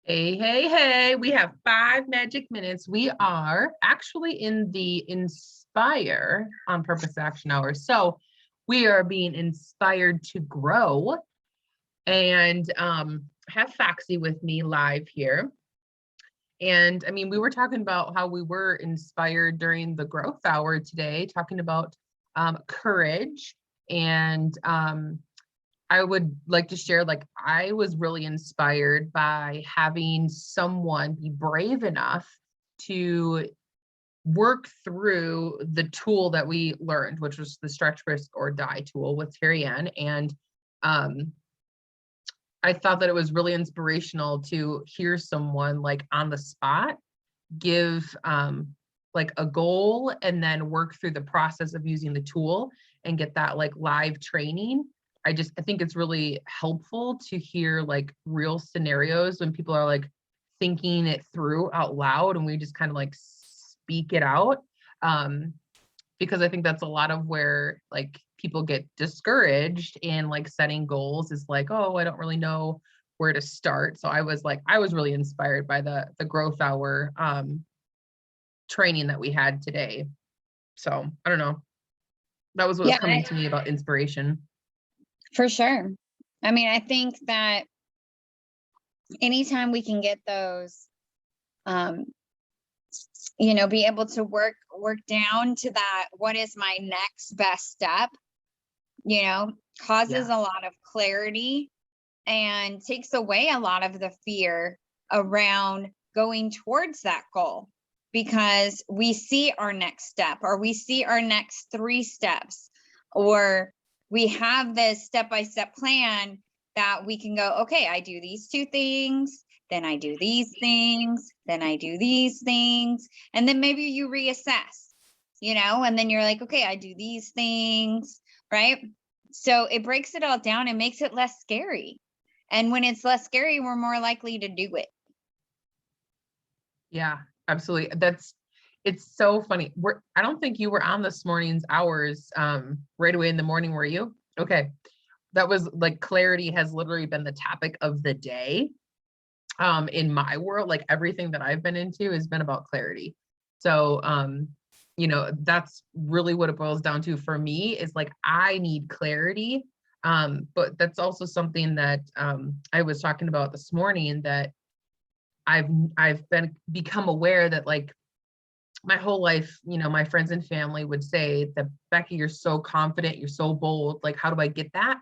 Hey, hey, hey, we have 5 magic minutes. We are actually in the Inspire on Purpose Action Hour. So we are being inspired to grow and have Foxy with me live here. And I mean, we were talking about how we were inspired during the growth hour today, talking about courage and I would like to share, like, I was really inspired by having someone be brave enough to work through the tool that we learned, which was the Stretch, Risk, or Die tool with Terry Ann. And um, I thought that it was really inspirational to hear someone like on the spot give like a goal and then work through the process of using the tool and get that like live training. I think it's really helpful to hear like real scenarios when people are like thinking it through out loud and we just kind of like speak it out. Because I think that's a lot of where like people get discouraged in like setting goals is like, oh, I don't really know where to start. So I was really inspired by the growth hour training that we had today. So I don't know. That was what was Yeah, coming to me about inspiration. for sure. I mean, I think that anytime we can get those, um, be able to work down to that, what is my next best step, causes Yeah. a lot of clarity and takes away a lot of the fear around going towards that goal because we see our next step or we see our next 3 steps or we have this step-by-step plan that we can go, okay, I do these 2 things, then I do these things, then I do these things, and then maybe you reassess, and then you're like, okay, I do these things, right? So it breaks it all down and makes it less scary. And when it's less scary, we're more likely to do it. Yeah, absolutely. It's so funny. I don't think you were on this morning's hours right away in the morning, were you? Okay. That was like clarity has literally been the topic of the day. In my world, like everything that I've been into has been about clarity. So that's really what it boils down to for me is like I need clarity. But that's also something that I was talking about this morning that I've become aware that like my whole life, my friends and family would say that Becky, you're so confident, you're so bold. Like, how do I get that?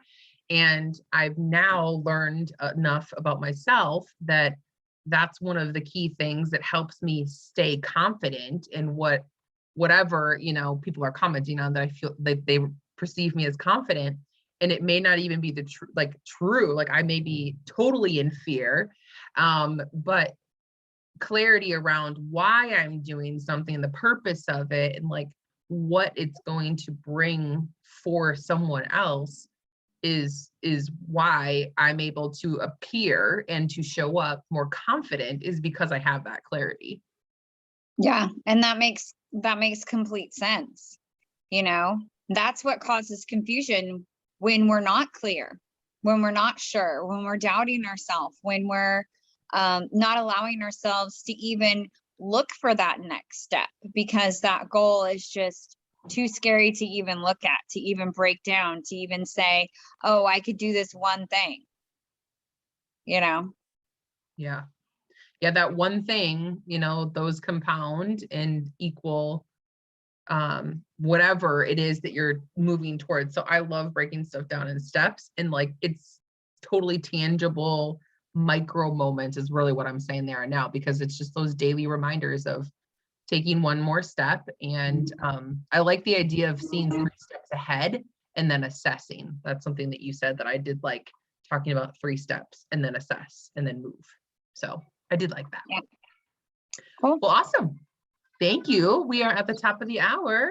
And I've now learned enough about myself that that's one of the key things that helps me stay confident in whatever, people are commenting on that I feel that they perceive me as confident. And it may not even be the true, like I may be totally in fear. But clarity around why I'm doing something, the purpose of it, and like what it's going to bring for someone else is why I'm able to appear and to show up more confident is because I have that clarity. Yeah. And that makes complete sense. You know, that's what causes confusion when we're not clear, when we're not sure, when we're doubting ourselves, when we're not allowing ourselves to even look for that next step because that goal is just too scary to even look at, to even break down, to even say, oh, I could do this one thing, you know? Yeah. Yeah, that one thing, those compound and equal whatever it is that you're moving towards. So I love breaking stuff down in steps and like it's totally tangible micro moments is really what I'm saying there and now because it's just those daily reminders of taking one more step. And I like the idea of seeing 3 steps ahead and then assessing. That's something that you said that I did like talking about 3 steps and then assess and then move. So I did like that. Yeah. Cool. Well, awesome. Thank you. We are at the top of the hour.